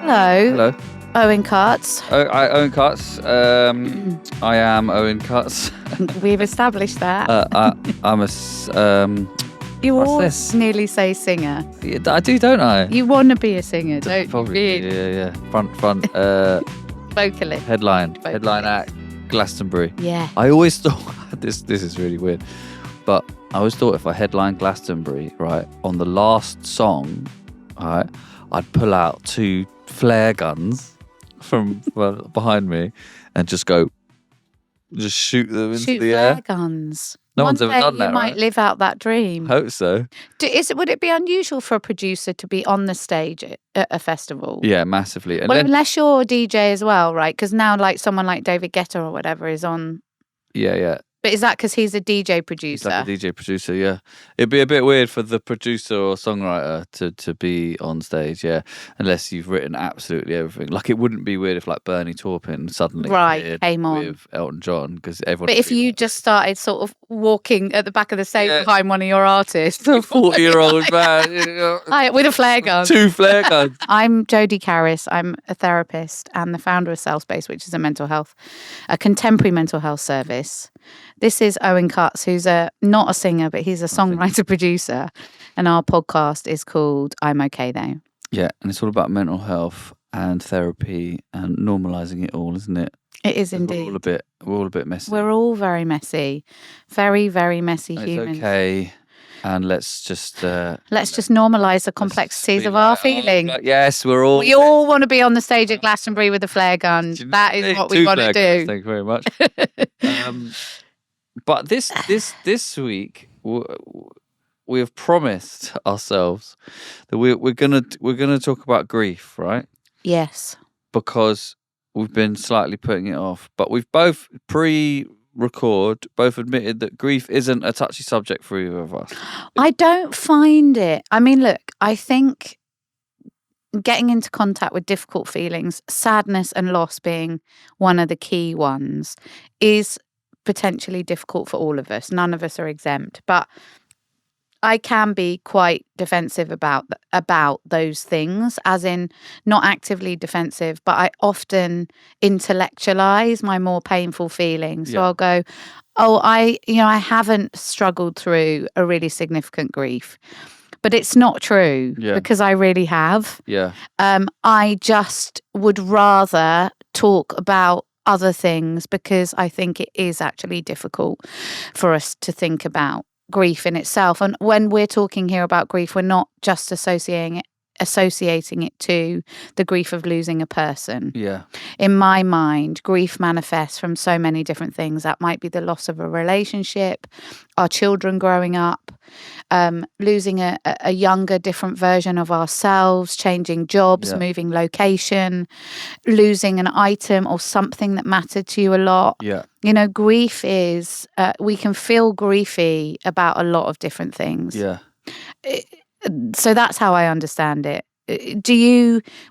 Hello. Hello. Owen Carts. Owen Cutts. I am Owen Cutts. We've established that. I'm You what's always this? nearly say singer. I do, don't I? You want to be a singer, don't you? Probably. Yeah. Front. Vocalist. Headline act. Glastonbury. Yeah. I always thought this is really weird, but I always thought if I headline Glastonbury, right, on the last song, right, I'd pull out 2 flare guns from behind me and just shoot them into the air. Flare guns. No One one's ever day done that, you might right? live out that dream. Hope so. Would it be unusual for a producer to be on the stage at a festival? Yeah, massively. And Well, then, unless you're a DJ as well, right? Because now, like someone like David Guetta or whatever is on. yeah. But is that because he's a DJ He's producer? like a DJ producer, yeah. It'd be a bit weird for the producer or songwriter to be on stage, yeah, unless you've written absolutely everything. Like, it wouldn't be weird if, like, Bernie Taupin suddenly appeared came on with Elton John, because everyone. But if you just started sort of walking at the back of the stage behind one of your artists, a 40-year-old man, you know, with a flare gun. 2 flare guns. I'm Jodie Carris. I'm a therapist and the founder of Self Space, which is a contemporary mental health service. This is Owen Cutts, who's not a singer, but he's a songwriter producer. And our podcast is called I'm Okay Though. Yeah, and it's all about mental health and therapy and normalising it all, isn't it? It is indeed. We're all a bit messy. We're all very messy. Very, very messy humans. It's okay. And let's just normalise the complexities of our feelings. Yes, we all want to be on the stage at Glastonbury with a flare gun. That is what we want to do. Thank you very much. But this week we have promised ourselves that we're gonna talk about grief, right? Yes. Because we've been slightly putting it off, but we've both both admitted that grief isn't a touchy subject for either of us. I don't find it. I mean, look, I think getting into contact with difficult feelings, sadness and loss being one of the key ones, is potentially difficult for all of us. None of us are exempt, but I can be quite defensive about those things, as in not actively defensive, but I often intellectualize my more painful feelings. So I'll go, I haven't struggled through a really significant grief, but it's not true because I really have. Yeah. I just would rather talk about other things because I think it is actually difficult for us to think about grief in itself. And when we're talking here about grief, we're not just associating it to the grief of losing a person. Yeah. In my mind, grief manifests from so many different things. That might be the loss of a relationship, our children growing up, losing a younger, different version of ourselves, changing jobs, moving location, losing an item or something that mattered to you a lot. Yeah. You know, grief is, we can feel griefy about a lot of different things. Yeah. So that's how I understand it.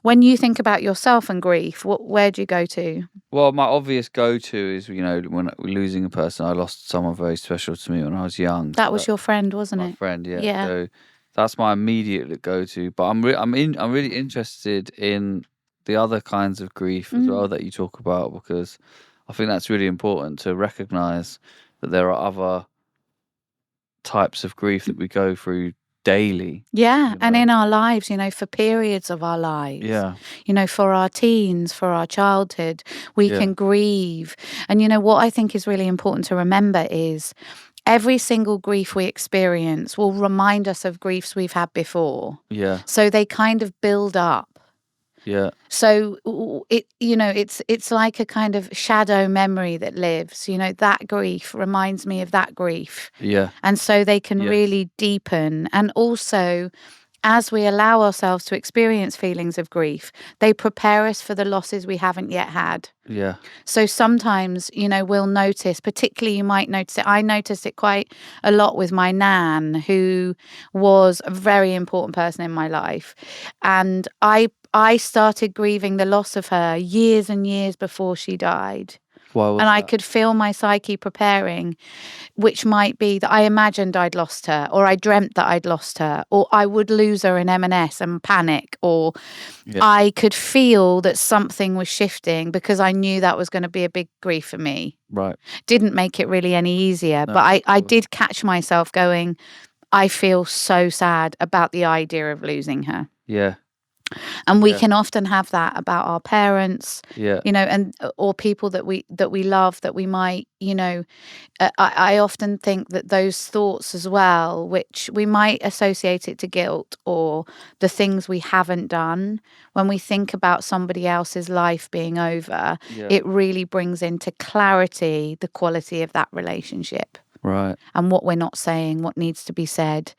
When you think about yourself and grief, where do you go to? Well, my obvious go-to is, when losing a person. I lost someone very special to me when I was young. That was your friend, wasn't it? My friend, yeah. Yeah. So that's my immediate go-to. But I'm really interested in the other kinds of grief as well that you talk about, because I think that's really important to recognise that there are other types of grief that we go through daily. Yeah, and in our lives, for periods of our lives. Yeah. For our teens, for our childhood, we can grieve. And what I think is really important to remember is every single grief we experience will remind us of griefs we've had before. Yeah. So they kind of build up. Yeah. So it's like a kind of shadow memory that lives. That grief reminds me of that grief. Yeah. And so they can really deepen. And also, as we allow ourselves to experience feelings of grief, they prepare us for the losses we haven't yet had. Yeah. So sometimes, we'll notice, particularly you might notice it. I noticed it quite a lot with my nan, who was a very important person in my life. And I started grieving the loss of her years and years before she died. Why was And I that? could feel my psyche preparing, which might be that I imagined I'd lost her, or I dreamt that I'd lost her, or I would lose her in M&S and panic, or I could feel that something was shifting because I knew that was going to be a big grief for me. Right. Didn't make it really any easier, No, but I did catch myself going, I feel so sad about the idea of losing her. Yeah. And we can often have that about our parents, Yeah. and or people that we love, that we might, I often think that those thoughts as well, which we might associate it to guilt or the things we haven't done, when we think about somebody else's life being over, it really brings into clarity the quality of that relationship. Right. And what we're not saying, what needs to be said,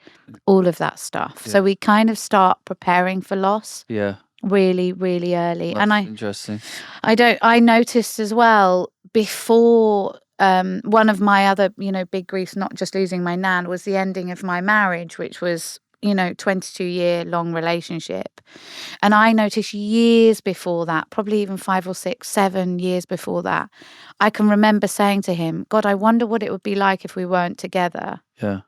all of that stuff. So we kind of start preparing for loss. Yeah. Really, really early. That's and interesting. I noticed as well before, one of my other, big griefs, not just losing my nan, was the ending of my marriage, which was, 22-year long relationship. And I noticed years before that, probably even 5 or 6, 7 years before that, I can remember saying to him, God, I wonder what it would be like if we weren't together. Yeah.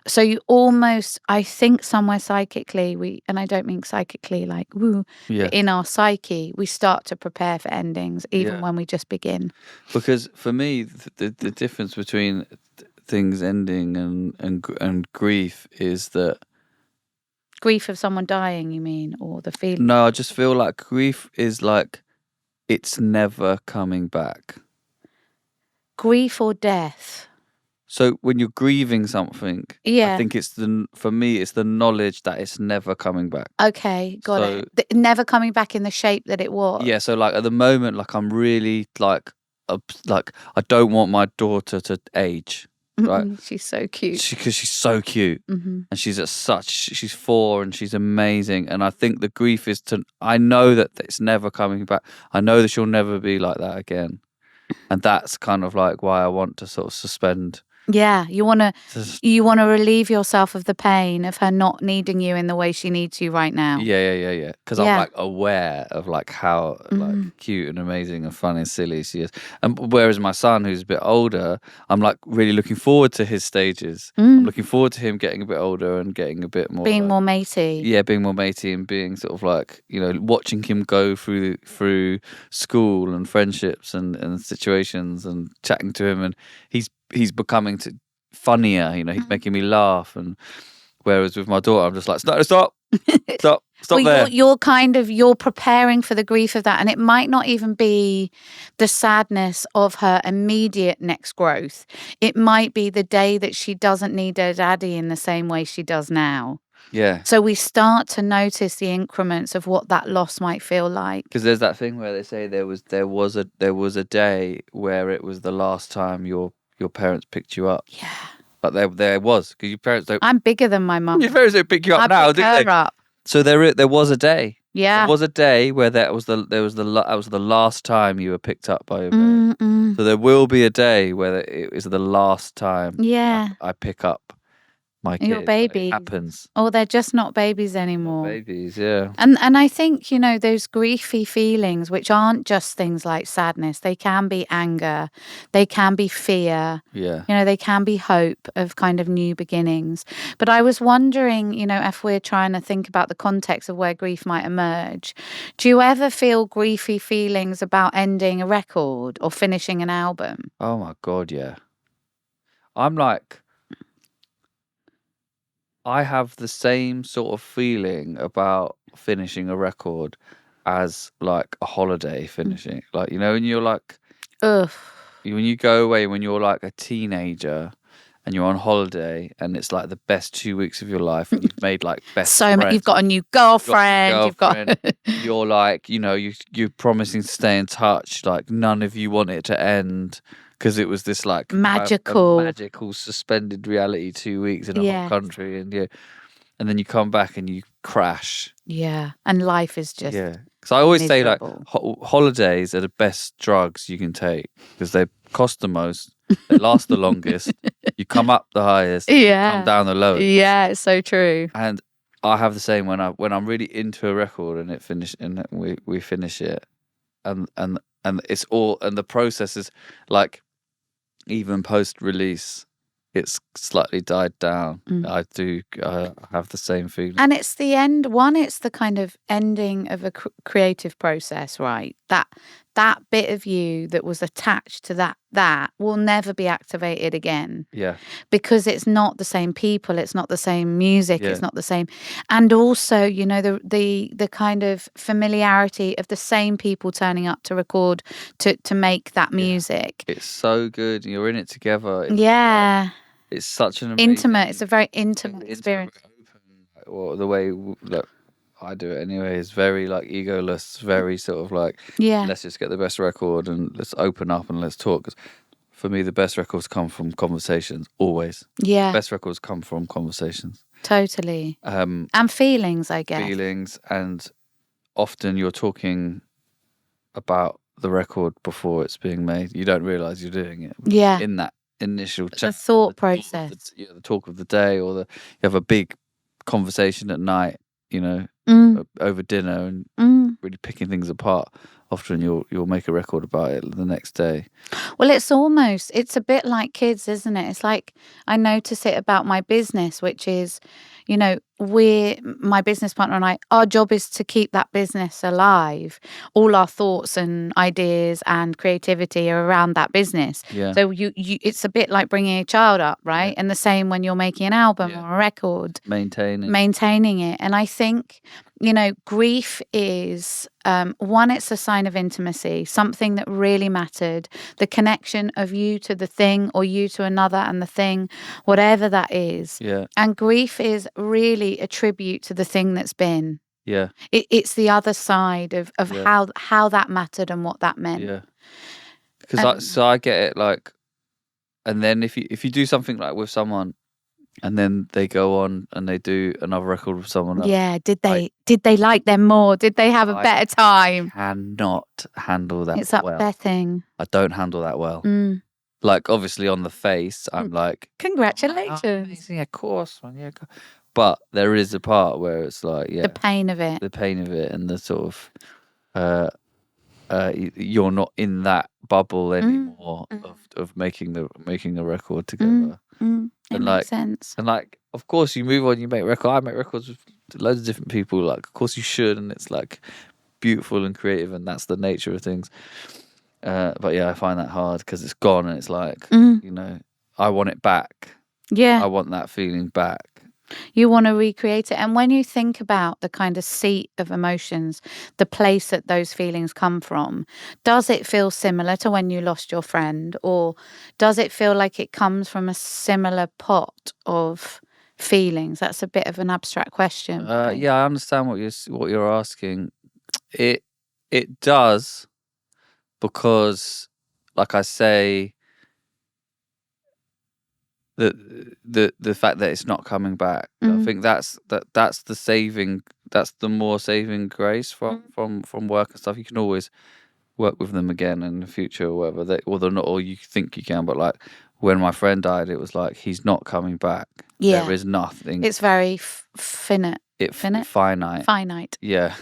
So you almost, I think somewhere psychically, and I don't mean psychically like woo, but in our psyche, we start to prepare for endings, even when we just begin. Because for me, the difference between things ending and grief is that Grief of someone dying, you mean, or the feeling? no, I just feel like grief is like it's never coming back. Grief or death? So when you're grieving something, I think for me, it's the knowledge that it's never coming back. Okay, got it. Never coming back in the shape that it was. Yeah, so like at the moment, like I'm really like I don't want my daughter to age. Right, she's so cute. Because she's so cute, and she's 4 and she's amazing. And I think the grief is I know that it's never coming back. I know that she'll never be like that again, and that's kind of like why I want to sort of suspend. Yeah, you want to relieve yourself of the pain of her not needing you in the way she needs you right now. Yeah. Because I'm like aware of like how like cute and amazing and fun and silly she is. And whereas my son, who's a bit older, I'm like really looking forward to his stages. I'm looking forward to him getting a bit older and getting a bit more being more matey. Yeah, being more matey and being sort of like, watching him go through school and friendships and situations and chatting to him, and he's becoming funnier, he's making me laugh. And whereas with my daughter, I'm just like, stop well, there. You're preparing for the grief of that, and it might not even be the sadness of her immediate next growth. It might be the day that she doesn't need her daddy in the same way she does now. Yeah. So we start to notice the increments of what that loss might feel like. Because there's that thing where they say there was a day where it was the last time your parents picked you up. Yeah. But there was, because your parents don't. I'm bigger than my mum. Your parents don't pick you up now, do they? Up. So there was a day. Yeah. There was a day where that was the last time you were picked up by your parents. So there will be a day where it is the last time. Yeah. I pick up my kids. Your babies. It happens. Oh, they're just not babies anymore. Not babies, yeah. And I think, those griefy feelings, which aren't just things like sadness, they can be anger, they can be fear. Yeah. They can be hope of kind of new beginnings. But I was wondering, if we're trying to think about the context of where grief might emerge, do you ever feel griefy feelings about ending a record or finishing an album? Oh my God, yeah. I'm like, I have the same sort of feeling about finishing a record as like a holiday finishing. Like, when you're like, ugh. When you go away, when you're like a teenager and you're on holiday and it's like the best 2 weeks of your life and you've made like best friends. You've got a new girlfriend. You're like, you're promising to stay in touch. Like none of you want it to end. Because it was this like magical suspended reality 2 weeks in a whole country, and then you come back and you crash. Yeah, and life is just Because I always miserable. say like holidays are the best drugs you can take because they cost the most, they last the longest, you come up the highest, come down the lowest. Yeah, it's so true. And I have the same when I'm really into a record and we finish it. and it's all, and the process is like, even post release, it's slightly died down. I have the same feeling. And it's the end. It's the kind of ending of a creative process, right? That bit of you that was attached to that will never be activated again. Yeah. Because it's not the same people, it's not the same music, it's not the same. And also, you know, the kind of familiarity of the same people turning up to record, to make that music. It's so good. You're in it together. It's it's such an amazing, intimate. It's a very intimate experience. Well, the way that I do it anyway is very like egoless, very sort of like, let's just get the best record and let's open up and let's talk. 'Cause for me, the best records come from conversations, always. Yeah. The best records come from conversations. Totally. And feelings, I guess. Feelings, and often you're talking about the record before it's being made. You don't realise you're doing it. Yeah. In that initial the thought process. The talk of the day, or you have a big conversation at night, you know, over dinner, and really picking things apart. Often you'll make a record about it the next day. Well, it's a bit like kids, isn't it? It's like, I notice it about my business, which is, you know, my business partner and I, our job is to keep that business alive. All our thoughts and ideas and creativity are around that business. Yeah. So it's a bit like bringing a child up, right? And the same when you're making an album or a record. Maintaining it. And I think, you know, grief is, one, it's a sign of intimacy, something that really mattered, the connection of you to the thing, or you to another and the thing, whatever that is. Yeah. And grief is really a tribute to the thing that's been. Yeah. It's the other side of how that mattered and what that meant. Yeah. Because I get it, like, and then if you do something like with someone, and then they go on and they do another record with someone else. Yeah, did they like them more? Did they have a better time? I cannot handle that. It's upsetting. I don't handle that well. Like, obviously on the face, I'm like, congratulations. Oh, amazing, of course, man. Yeah. But there is a part where it's like, the pain of it, and the sort of, you're not in that bubble anymore of making a record together. It makes sense. And like, of course, you move on. You make records. I make records with loads of different people. Like, of course, you should, and it's like beautiful and creative, and that's the nature of things. But yeah, I find that hard because it's gone, and it's like, you know, I want it back. Yeah, I want that feeling back. You want to recreate it. And when you think about the kind of seat of emotions, the place that those feelings come from, does it feel similar to when you lost your friend? Or does it feel like it comes from a similar pot of feelings? That's a bit of an abstract question. Yeah, I understand what you're asking. It does, because, like I say, the fact that it's not coming back, I think that's the more saving grace from work and stuff. You can always work with them again in the future, or whatever, or you think you can. But like, when my friend died, it was like, he's not coming back. Yeah, there is nothing. It's very finite. Finite. Yeah.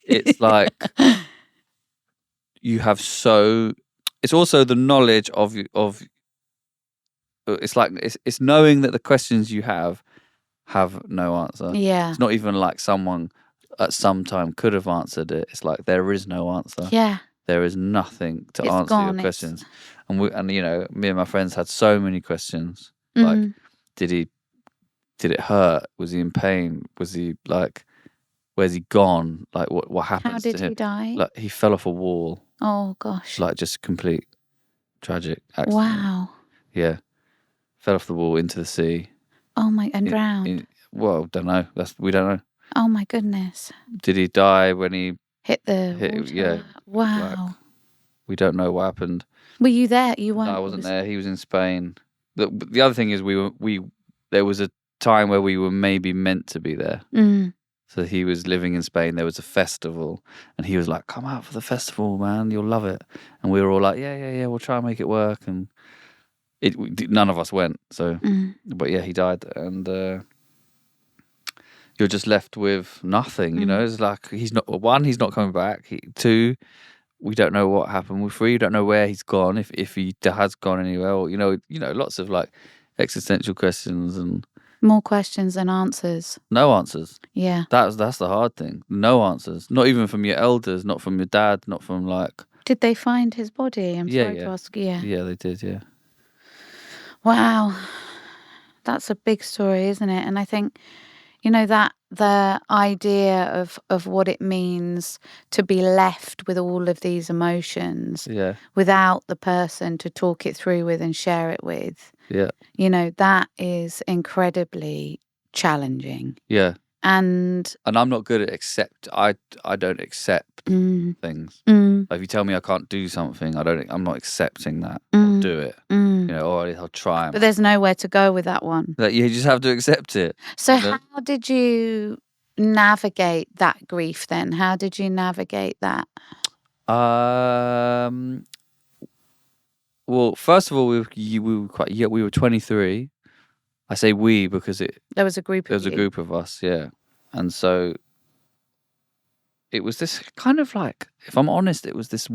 It's like, you have it's also the knowledge of it's like, it's knowing that the questions you have no answer. Yeah. It's not even like someone at some time could have answered it. It's like, there is no answer. Yeah. There is nothing to answer your questions. And you know, me and my friends had so many questions. Like, did it hurt? Was he in pain? Was he like, where's he gone? Like, what happened to him? How did he die? Like, he fell off a wall. Oh gosh. Like, just complete tragic accident. Wow. Yeah. Fell off the wall into the sea. Oh my, and drowned. Well, don't know. We don't know. Oh my goodness. Did he die when he hit the water? Yeah. Wow. Like, we don't know what happened. Were you there? You weren't. No, I wasn't there. He was in Spain. The other thing is, there was a time where we were maybe meant to be there. So he was living in Spain. There was a festival, and he was like, "Come out for the festival, man. You'll love it." And we were all like, "Yeah. We'll try and make it work." And none of us went. So, but yeah, he died, and you're just left with nothing. You know, it's like, he's not coming back. Two, we don't know what happened with Free. We don't know where he's gone, if he has gone anywhere, or lots of like existential questions and More questions than answers. no answers. Yeah. That's the hard thing. No answers. Not even from your elders, not from your dad, not from like. Did they find his body? I'm sorry to ask. Yeah. Yeah, they did. Yeah. Wow. That's a big story, isn't it? And I think, that the idea of what it means to be left with all of these emotions without the person to talk it through with and share it with. Yeah. That is incredibly challenging. Yeah. And I'm not good at I don't accept things. Like if you tell me I can't do something, I'm not accepting that. I'll do it. Or I'll try. But there's nowhere to go with that one. That you just have to accept it. So how did you navigate that grief then? How did you navigate that? Well, first of all, we were 23. I say we because there was a group a group of us, yeah. And so it was this kind of like, if I'm honest, it was this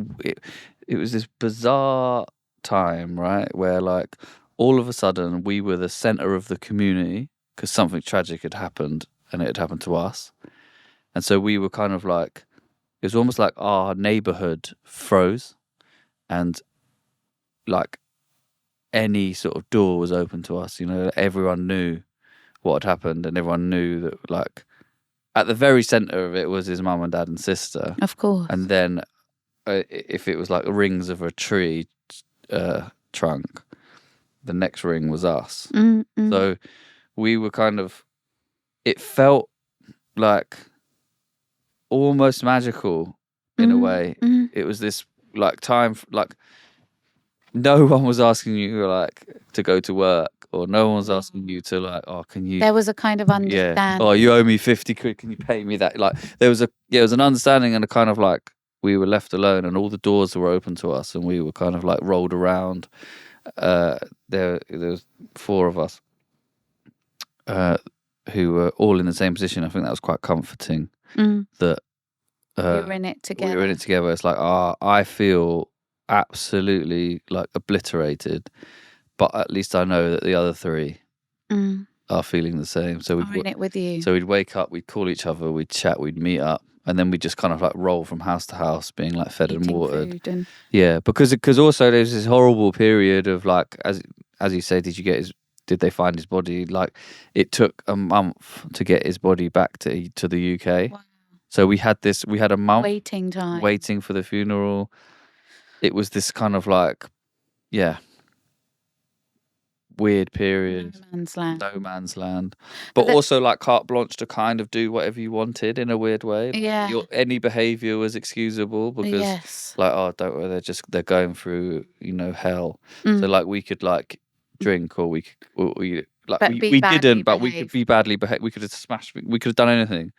bizarre time, right, where like all of a sudden we were the center of the community because something tragic had happened and it had happened to us. And so we were kind of like, it was almost like our neighborhood froze and like any sort of door was open to us. Everyone knew what had happened and everyone knew that like at the very center of it was his mum and dad and sister. Of course. And then if it was like rings of a tree trunk, the next ring was us. So we were kind of, it felt like almost magical in a way. It was this like time, like no one was asking you like to go to work, or no one was asking you to like, oh, can you? There was a kind of understanding. Yeah. Oh, you owe me 50 quid. Can you pay me that? Like there was an understanding and a kind of like we were left alone and all the doors were open to us and we were kind of like rolled around. There was 4 of us who were all in the same position. I think that was quite comforting. That we were in it together. We were in it together. It's like, I feel absolutely like obliterated, but at least I know that the other 3 are feeling the same. So we're in it with you. So we'd wake up, we'd call each other, we'd chat, we'd meet up, and then we'd just kind of like roll from house to house, being like fed and watered. Yeah, because also there's this horrible period of like, as you say, did they find his body? Like it took a month to get his body back to the UK. Wow. So we had a month waiting time, waiting for the funeral. It was this kind of like, weird period. No man's land. But also like carte blanche to kind of do whatever you wanted in a weird way. Yeah. Any behaviour was excusable because like, oh, don't worry, they're going through, hell. So like we could like drink or we didn't, but we could be badly behaved. We could have smashed, we could have done anything.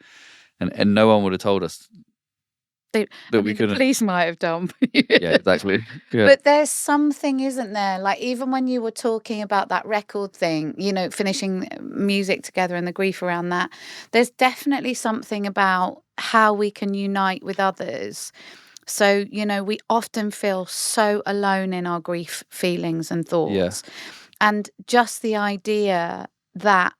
And no one would have told us. The police might have done. Yeah, exactly. Yeah. But there's something, isn't there? Like even when you were talking about that record thing, finishing music together and the grief around that, there's definitely something about how we can unite with others. So, we often feel so alone in our grief feelings and thoughts. Yeah. And just the idea that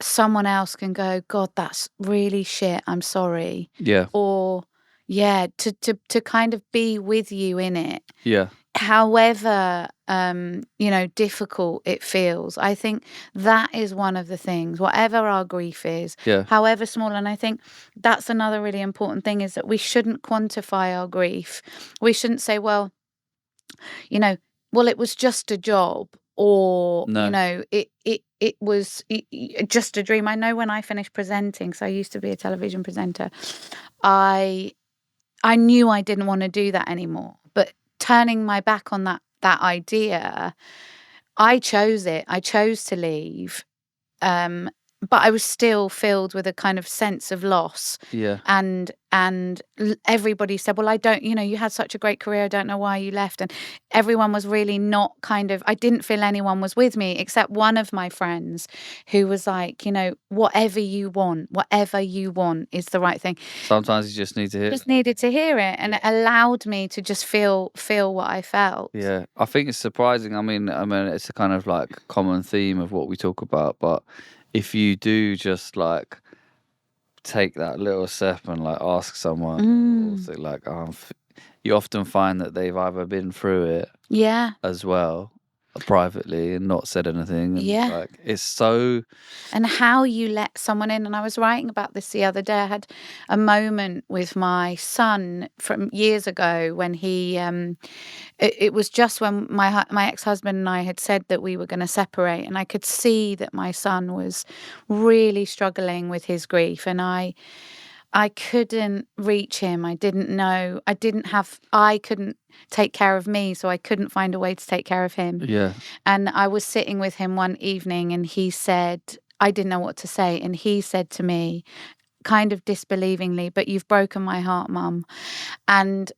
someone else can go, God, that's really shit, I'm sorry. Yeah. Or to kind of be with you in it. Yeah. However, difficult it feels. I think that is one of the things, whatever our grief is, however small. And I think that's another really important thing, is that we shouldn't quantify our grief. We shouldn't say, well, it was just a job, or, it was just a dream. I know when I finished presenting, so I used to be a television presenter, I knew I didn't want to do that anymore. But turning my back on that idea, I chose it. I chose to leave. but I was still filled with a kind of sense of loss. Yeah. And everybody said, well, I don't, you had such a great career, I don't know why you left. And everyone was really not I didn't feel anyone was with me except one of my friends who was like, whatever you want is the right thing. Sometimes you just need to hear Just needed to hear it, and it allowed me to just feel what I felt. Yeah, I think it's surprising. I mean, it's a kind of like common theme of what we talk about, but if you do just like take that little step and like ask someone, or say like, you often find that they've either been through it, Yeah, as well, privately, and not said anything. And yeah. like, it's so. And how you let someone in. And I was writing about this the other day. I had a moment with my son from years ago when he, it was just when my ex-husband and I had said that we were going to separate, and I could see that my son was really struggling with his grief, and I couldn't reach him. I didn't know. I couldn't take care of me, so I couldn't find a way to take care of him. Yeah. And I was sitting with him one evening, and he said, I didn't know what to say. And he said to me, kind of disbelievingly, but you've broken my heart, Mum. And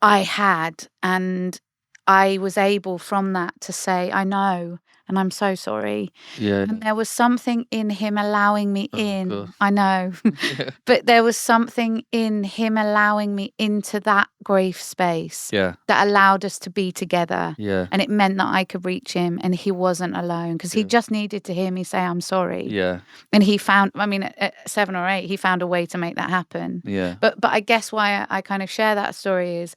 I had. And I was able from that to say, I know, and I'm so sorry. Yeah. And there was something in him allowing me in. God. I know. Yeah. But there was something in him allowing me into that grief space Yeah. that allowed us to be together. Yeah. And it meant that I could reach him, and he wasn't alone, because he just needed to hear me say, I'm sorry. Yeah. And he found, at 7 or 8, he found a way to make that happen. Yeah. But I guess why I kind of share that story is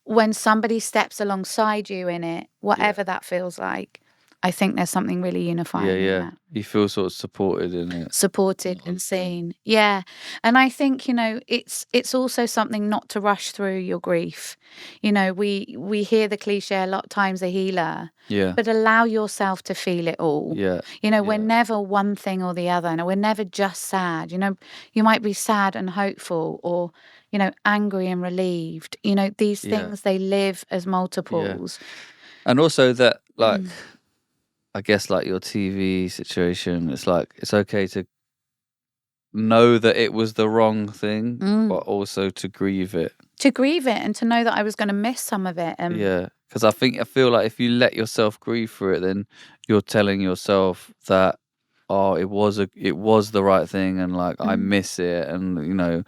when somebody steps alongside you in it, whatever that feels like, I think there's something really unifying in that. You feel sort of supported in it. Supported and seen. Yeah. And I think, it's also something not to rush through your grief. We hear the cliche a lot of times, a healer. Yeah. But allow yourself to feel it all. Yeah. We're never one thing or the other. And we're never just sad. You might be sad and hopeful, or, angry and relieved. These things, they live as multiples. Yeah. And also that, like, I guess like your TV situation, it's like, it's okay to know that it was the wrong thing, but also to grieve it. To grieve it, and to know that I was going to miss some of it. Yeah, because I feel like if you let yourself grieve for it, then you're telling yourself that, it was the right thing, and like I miss it, and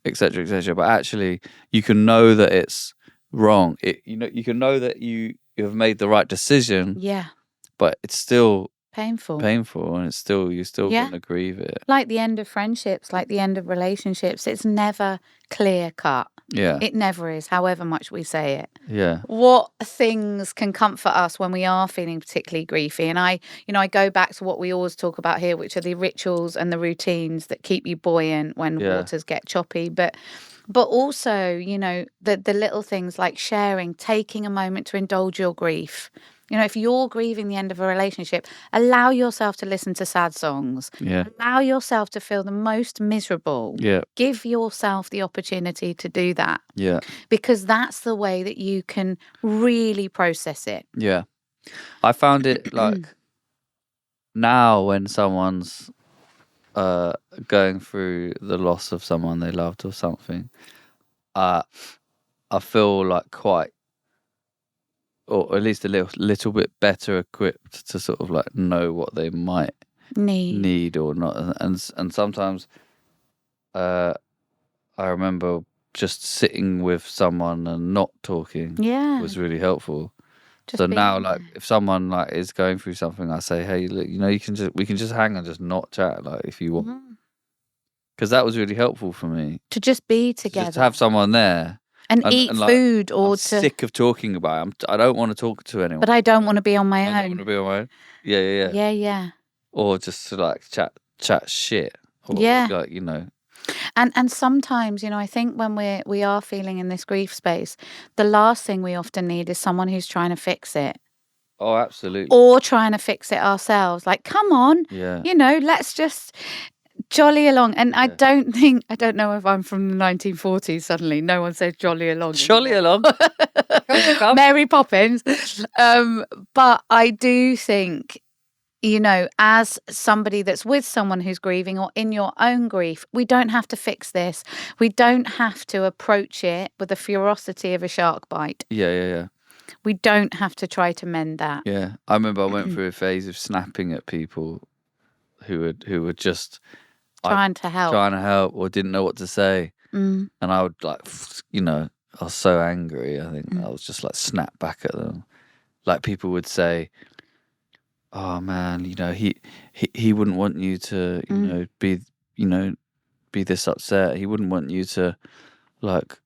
etc. etc. But actually, you can know that it's wrong. You can know that you have made the right decision. Yeah. But it's still painful, and you're still going to grieve it. Like the end of friendships, like the end of relationships, it's never clear cut. Yeah. It never is, however much we say it. Yeah. What things can comfort us when we are feeling particularly griefy? And I go back to what we always talk about here, which are the rituals and the routines that keep you buoyant when waters get choppy. But also, the little things like sharing, taking a moment to indulge your grief. If you're grieving the end of a relationship, allow yourself to listen to sad songs. Yeah. Allow yourself to feel the most miserable. Yeah. Give yourself the opportunity to do that. Yeah. Because that's the way that you can really process it. Yeah. I found it like now when someone's going through the loss of someone they loved or something, I feel like quite, or at least a little bit better equipped to sort of like know what they might need or not. And sometimes I remember just sitting with someone and not talking was really helpful. Just so now, like, if someone like is going through something, I say, hey, look, we can just hang and just not chat, like, if you want. Because that was really helpful for me. To just be together. Just to have someone there. And eat like, food, or I'm sick of talking about it. I don't want to talk to anyone. But I don't want to be on my own. I don't want to be on my own. Yeah. Yeah. Or just to like chat shit. Or, like, And sometimes, I think when we are feeling in this grief space, the last thing we often need is someone who's trying to fix it. Oh, absolutely. Or trying to fix it ourselves. Like, come on. Yeah. Let's just jolly along. And I don't know if I'm from the 1940s suddenly. No one says jolly along. Jolly along. Come. Mary Poppins. But I do think you know, as somebody that's with someone who's grieving or in your own grief, we don't have to fix this. We don't have to approach it with the ferocity of a shark bite. Yeah. We don't have to try to mend that. Yeah. I remember I went through a phase of snapping at people who were just Trying to help. or didn't know what to say. Mm. And I would like, you know, I was so angry. I think I was just like snap back at them. Like people would say, "Oh man, you know, he wouldn't want you to, you know, be this upset. He wouldn't want you to, like,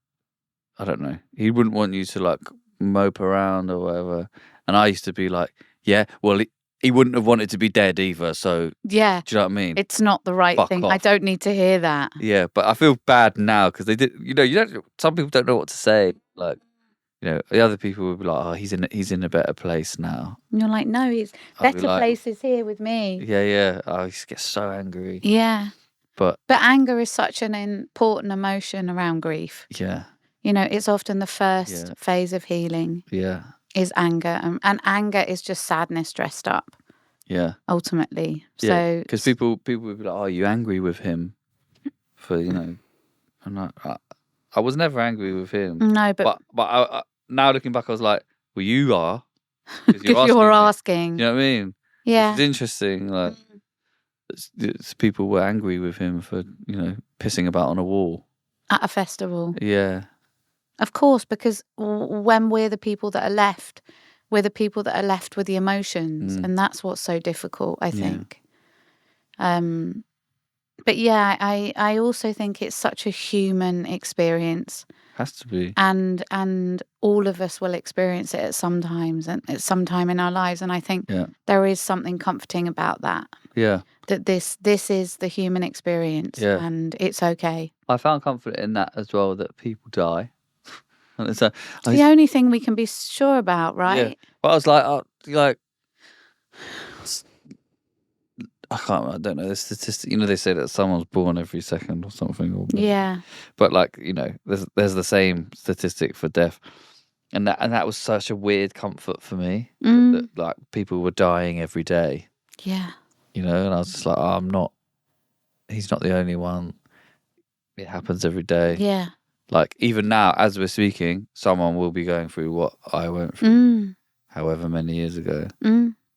I don't know. He wouldn't want you to like mope around or whatever." And I used to be like, "Yeah, well, he wouldn't have wanted to be dead either. So Yeah. do you know what I mean? It's not the right Fuck thing. off." I don't need to hear that. Yeah, but I feel bad now because they did. You know, you don't. Some people don't know what to say. Like, you know, the other people would be like, "Oh, he's in a better place now." And you're like, no, he's I'd be better like, places here with me. Yeah. I used to get so angry. Yeah. But anger is such an important emotion around grief. yeah, You know, it's often the first phase of healing yeah, is anger. And anger is just sadness dressed up, yeah, ultimately. yeah. So, Because people would be like, "Oh, are you angry with him for And I was never angry with him. no, but I now looking back, I was like, well, you are because because you're me. asking. You know what I mean? Yeah. Which is interesting. Like, people were angry with him for pissing about on a wall At a festival. Yeah, Of course, because when we're the people that are left, we're the people that are left with the emotions. And that's what's so difficult, I think. But yeah, I also think it's such a human experience. has to be. And all of us will experience it at some times and at some time in our lives. And I think there is something comforting about that. Yeah. That this is the human experience and it's okay. I found comfort in that as well, that people die. And it's the only thing we can be sure about, right? Yeah. But I was like, I don't know the statistic. They say that someone's born every second or something. Yeah. But there's the same statistic for death, and that was such a weird comfort for me. That like people were dying every day. Yeah. And I was just like, oh, he's not the only one. It happens every day. Yeah. Like even now, as we're speaking, someone will be going through what I went through, however many years ago.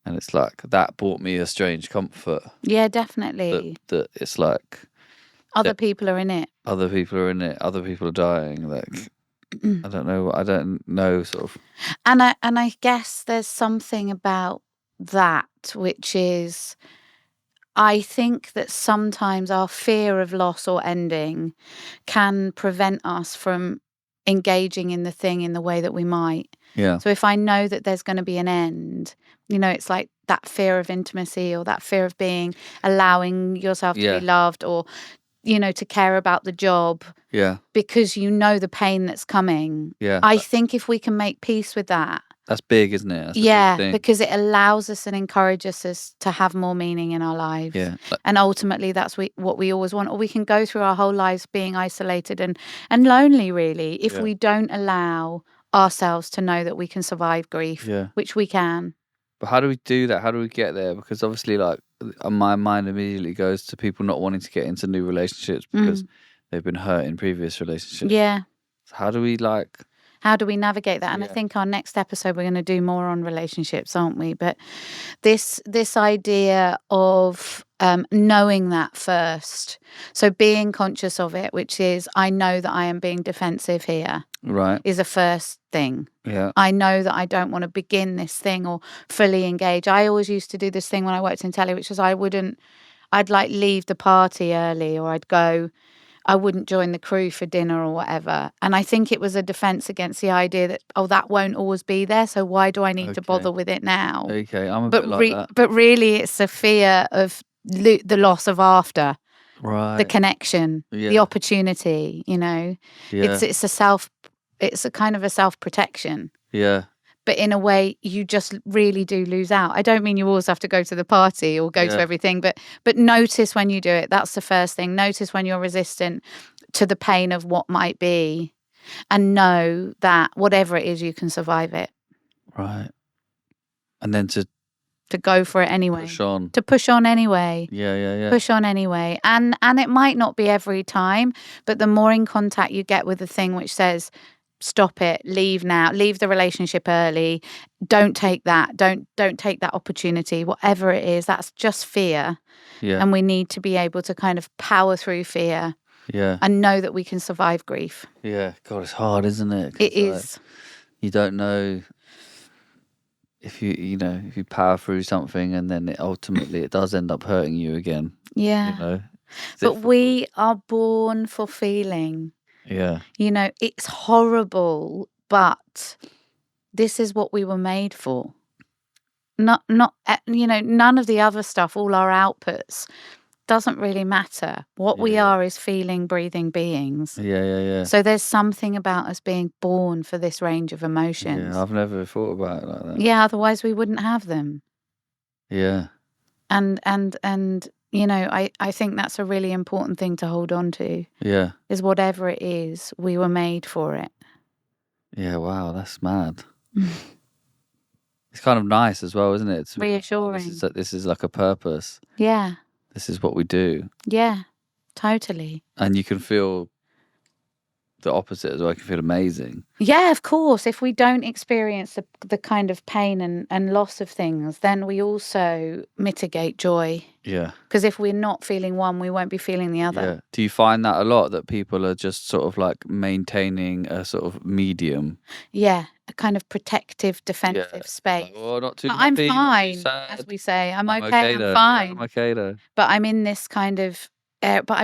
And it's like, that brought me a strange comfort. Yeah, definitely. That it's like... Other people are in it. Other people are in it. Other people are dying. Like, I don't know, sort of. And I guess there's something about that, which is, I think that sometimes our fear of loss or ending can prevent us from engaging in the thing in the way that we might. Yeah. So if I know that there's going to be an end, it's like that fear of intimacy or that fear of allowing yourself to be loved or, to care about the job. Yeah. Because the pain that's coming. Yeah. I think if we can make peace with that. That's big, isn't it? That's a big thing. Because it allows us and encourages us to have more meaning in our lives. Yeah. And ultimately that's what we always want. Or we can go through our whole lives being isolated and lonely, really, if we don't allow ourselves to know that we can survive grief, which we can. But how do we do that? How do we get there? Because obviously, like, my mind immediately goes to people not wanting to get into new relationships because they've been hurt in previous relationships. Yeah. So how do we navigate that? And I think our next episode we're going to do more on relationships, aren't we? But this idea of knowing that first, so being conscious of it, which is, I know that I am being defensive here. Right. Is a first thing. Yeah. I know that I don't want to begin this thing or fully engage. I always used to do this thing when I worked in telly, which was I'd like leave the party early, or I wouldn't join the crew for dinner or whatever. And I think it was a defense against the idea that, that won't always be there. So why do I need to bother with it now? Okay, I'm a bit like that. But really it's a fear of the loss of after. Right. The connection, the opportunity, Yeah. It's a kind of a self-protection. Yeah. But in a way, you just really do lose out. I don't mean you always have to go to the party or go to everything, but notice when you do it. That's the first thing. Notice when you're resistant to the pain of what might be, and know that whatever it is, you can survive it. Right. And then to to go for it anyway. Push on. To push on anyway. Yeah. Push on anyway. And it might not be every time, but the more in contact you get with the thing which says, stop it, leave now, leave the relationship early, don't take that, don't take that opportunity, whatever it is, that's just fear. Yeah. And we need to be able to kind of power through fear. Yeah. And know that we can survive grief. Yeah. God, it's hard, isn't it? It is. You don't know if if you power through something and then ultimately it does end up hurting you again. Yeah. But we are born for feeling. Yeah. It's horrible, but this is what we were made for. Not none of the other stuff, all our outputs, doesn't really matter. What we are is feeling, breathing beings. Yeah. So there's something about us being born for this range of emotions. Yeah, I've never thought about it like that. Yeah, otherwise we wouldn't have them. Yeah. And I think that's a really important thing to hold on to. Yeah. Is whatever it is, we were made for it. Yeah, wow, that's mad. It's kind of nice as well, isn't it? It's reassuring. This is like a purpose. Yeah. This is what we do. Yeah, totally. And you can feel the opposite as well. You can feel amazing. Yeah, of course. If we don't experience the kind of pain and loss of things, then we also mitigate joy. Yeah. Because if we're not feeling one, we won't be feeling the other. Yeah. Do you find that a lot, that people are just sort of like maintaining a sort of medium? Yeah, a kind of protective, defensive space. Like, well, not too I'm happy, fine, not too as we say. I'm okay, okay I'm though. fine. I'm okay though. But I'm in this kind of... but I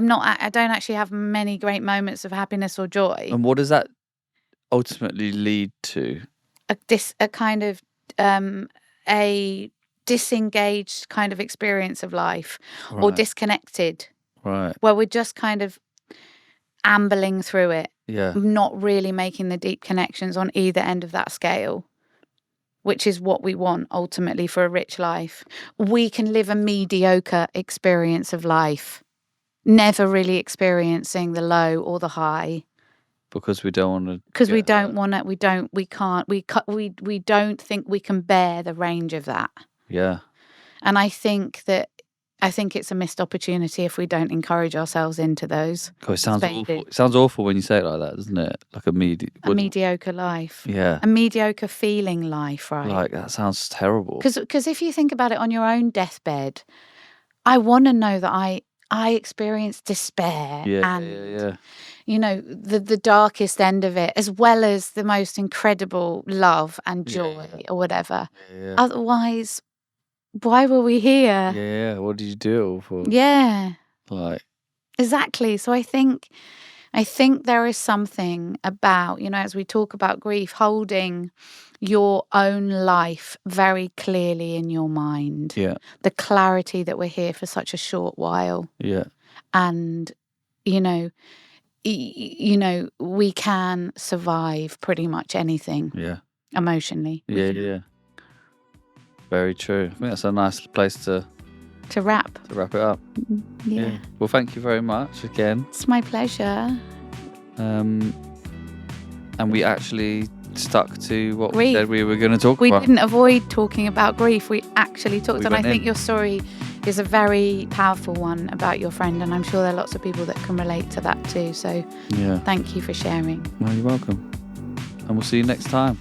don't actually have many great moments of happiness or joy. And what does that ultimately lead to? A kind of a disengaged kind of experience of life, or disconnected, right? Where we're just kind of ambling through it, not really making the deep connections on either end of that scale, which is what we want ultimately for a rich life. We can live a mediocre experience of life, never really experiencing the low or the high. Because we don't want to. Because we don't want it. We don't think we can bear the range of that. Yeah. And I think it's a missed opportunity if we don't encourage ourselves into those. God, it sounds awful. It sounds awful when you say it like that, doesn't it? Like a mediocre life. Yeah. A mediocre feeling life, right? Like, that sounds terrible. Because if you think about it on your own deathbed, I want to know that I experienced despair and the darkest end of it, as well as the most incredible love and joy or whatever. Yeah. Otherwise, why were we here? Yeah. What did you do it all for? Yeah. Like, exactly. So I think there is something about, as we talk about grief, holding your own life very clearly in your mind. Yeah. The clarity that we're here for such a short while. Yeah. And, we can survive pretty much anything. Yeah. Emotionally. Yeah. Very true. I think that's a nice place to wrap it up. Yeah. Well, thank you very much again. It's my pleasure. And we actually stuck to what we said we were going to talk about. We didn't avoid talking about grief. We actually talked. And I think your story is a very powerful one about your friend. And I'm sure there are lots of people that can relate to that too. So thank you for sharing. Well, you're welcome. And we'll see you next time.